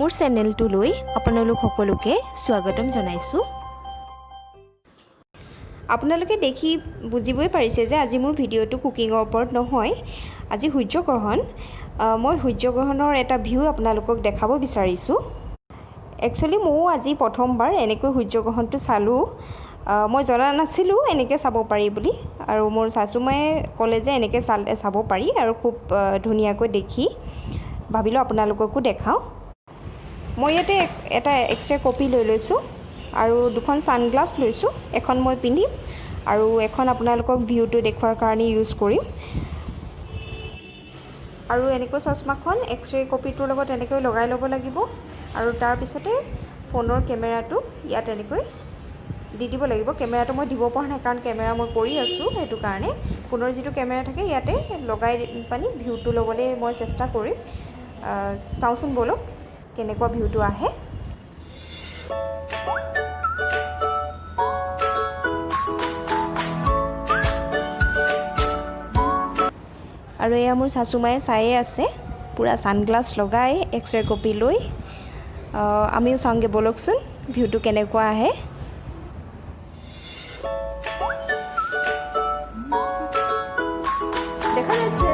মোৰ চেনেলটোলৈ আপোনালোক সকলোকে স্বাগতম জনাইছোঁ। আপোনালোকে দেখি বুজিবই পাৰিছে যে আজি মোৰ ভিডিঅ'টো কুকিঙৰ ওপৰত নহয়, আজি সূৰ্যগ্ৰহণ। মই সূৰ্যগ্ৰহণৰ এটা ভিউ আপোনালোকক দেখাব বিচাৰিছোঁ। একচুৱেলি ময়ো আজি প্ৰথমবাৰ এনেকৈ সূৰ্যগ্ৰহণটো চালোঁ। মই জনা নাছিলোঁ এনেকৈ চাব পাৰি বুলি, আৰু মোৰ শাশুমায়ে ক'লে যে এনেকৈ চাব পাৰি আৰু খুব ধুনীয়াকৈ দেখি ভাবিলোঁ আপোনালোককো দেখাওঁ। মই ইয়াতে এটা এক্সৰে কপি লৈ লৈছোঁ আৰু দুখন ছানগ্লাছ লৈছোঁ। এখন মই পিন্ধিম আৰু এখন আপোনালোকক ভিউটো দেখুৱাৰ কাৰণে ইউজ কৰিম। আৰু এনেকৈ চশমাখন এক্সৰে কপিটোৰ লগত এনেকৈ লগাই ল'ব লাগিব আৰু তাৰপিছতে ফোনৰ কেমেৰাটো ইয়াত এনেকৈ দি দিব লাগিব। কেমেৰাটো মই দিব পৰা নাই কাৰণ কেমেৰা মই কৰি আছোঁ, সেইটো কাৰণে ফোনৰ যিটো কেমেৰা থাকে ইয়াতে লগাই পানি ভিউটো ল'বলৈ মই চেষ্টা কৰিম। চাওঁচোন ব'লক কেনেকুৱা ভিউটো আহে। আৰু এয়া মোৰ শাশুমায়ে চায়ে আছে, পূৰা ছানগ্লাছ লগাই এক্সৰে কপি লৈ। আমিও চাওঁগৈ ব'লকচোন ভিউটো কেনেকুৱা আহে। দেখা যাচ্ছে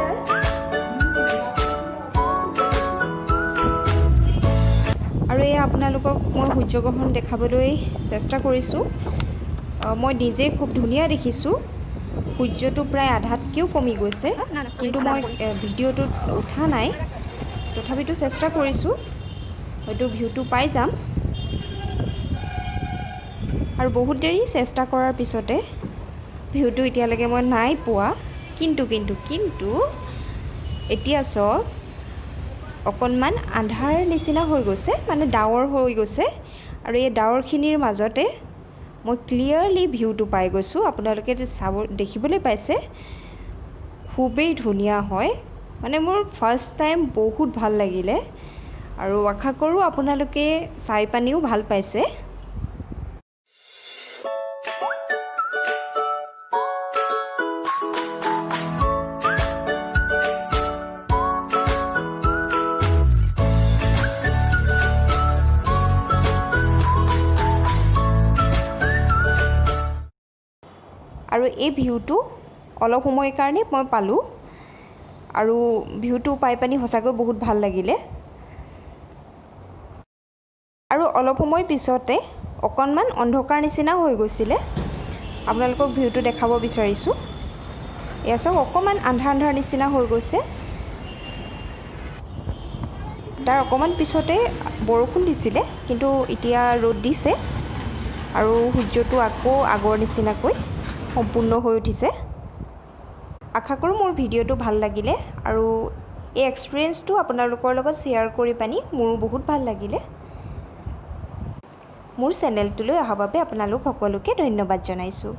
আৰু এয়া আপোনালোকক মই সূৰ্যগ্ৰহণ দেখাবলৈ চেষ্টা কৰিছোঁ। মই নিজে খুব ধুনীয়া দেখিছোঁ। সূৰ্যটো প্ৰায় আধাতকৈও কমি গৈছে, কিন্তু মই ভিডিঅ'টোত উঠা নাই, তথাপিতো চেষ্টা কৰিছোঁ, হয়তো ভিউটো পাই যাম। আৰু বহুত দেৰি চেষ্টা কৰাৰ পিছতে ভিউটো এতিয়ালৈকে মই নাই পোৱা। কিন্তু এতিয়া চাওক অকণমান আন্ধাৰ নিচিনা হৈ গৈছে, মানে ডাৱৰ হৈ গৈছে, আৰু এই ডাৱৰখিনিৰ মাজতে মই ক্লিয়াৰলি ভিউটো পাই গৈছোঁ। আপোনালোকে দেখিবলৈ পাইছে, খুবেই ধুনীয়া হয়। মানে মোৰ ফাৰ্ষ্ট টাইম বহুত ভাল লাগিলে, আৰু আশা কৰোঁ আপোনালোকে চাই পানিও ভাল পাইছে। আৰু এই ভিউটো অলপ সময়ৰ কাৰণে মই পালোঁ, আৰু ভিউটো পাই পানি সঁচাকৈ বহুত ভাল লাগিলে। আৰু অলপ সময় পিছতে অকণমান অন্ধকাৰ নিচিনা হৈ গৈছিলে। আপোনালোকক ভিউটো দেখাব বিচাৰিছোঁ। এয়া চাওক অকণমান আন্ধাৰ নিচিনা হৈ গৈছে। তাৰ অকণমান পিছতে বৰষুণ দিছিলে, কিন্তু এতিয়া ৰ'দ দিছে আৰু সূৰ্যটো আকৌ আগৰ নিচিনাকৈ সম্পূৰ্ণ হৈ উঠিছে। আশা কৰোঁ মোৰ ভিডিঅ'টো ভাল লাগিলে, আৰু এই এক্সপিৰিয়েঞ্চটো আপোনালোকৰ লগত শ্বেয়াৰ কৰি পানি মোৰো বহুত ভাল লাগিলে। মোৰ চেনেলটোলৈ অহাৰ বাবে আপোনালোক সকলোকে ধন্যবাদ জনাইছোঁ।